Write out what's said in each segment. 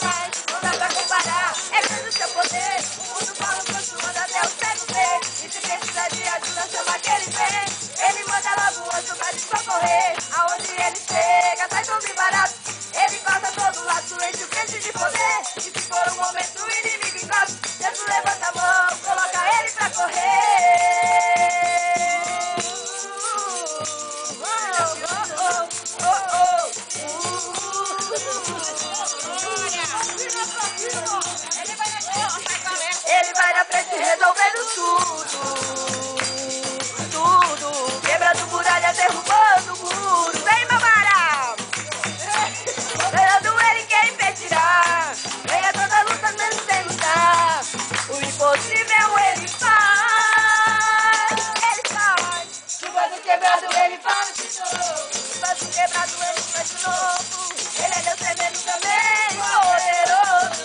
demais, não dá pra comparar. É grande o seu poder, o mundo fala o quanto anda até o cego ver. E se precisa de ajuda, chama que ele vem. Ele manda logo o anjo pra te socorrer. Aonde ele chega, sai tudo embaraço. Ele corta todo lado, enche o peixe de poder. E se for um momento, o inimigo encosta. Jesus levanta a mão, coloca ele pra correr. Ele vai na frente resolvendo tudo, quebrando muralha, derrubando muro. Vem, Mamara! Ganhando ele, quem impedirá? Ganha toda luta, mesmo sem lutar. O impossível ele faz. Chuva do quebrado ele faz de novo. Chuva do quebrado ele faz de novo. Ele é Deus tremendo também, poderoso.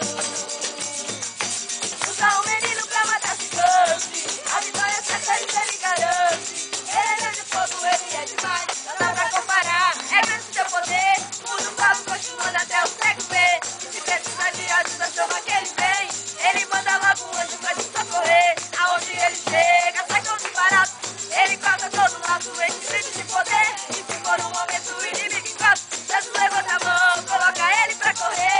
Usa um menino pra matar gigante. A vitória certa isso ele garante. Ele é Deus de fogo, ele é demais, não dá pra comparar. É grande seu poder, o mundo fala continuando até o cego ver. E se precisa de ajuda, chama que ele vem. Ele manda logo um anjo pra te socorrer. Aonde ele chega, sai todo barato. Ele corta todo lado, enche grito de poder. E se for um momento, o inimigo encosta. Jesus levanta a mão, coloca ele pra correr.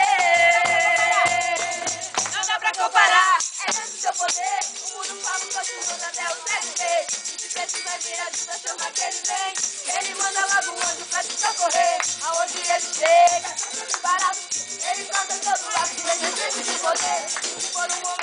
Não dá pra comparar. É grande seu poder, o mundo fala continuando até o cego ver. E se precisa de ajuda, chama que ele vem. Ele manda logo um anjo pra te socorrer. Aonde ele chega, sai tudo barato. Ele corta todo lado, enche grito de poder. E se for um momento,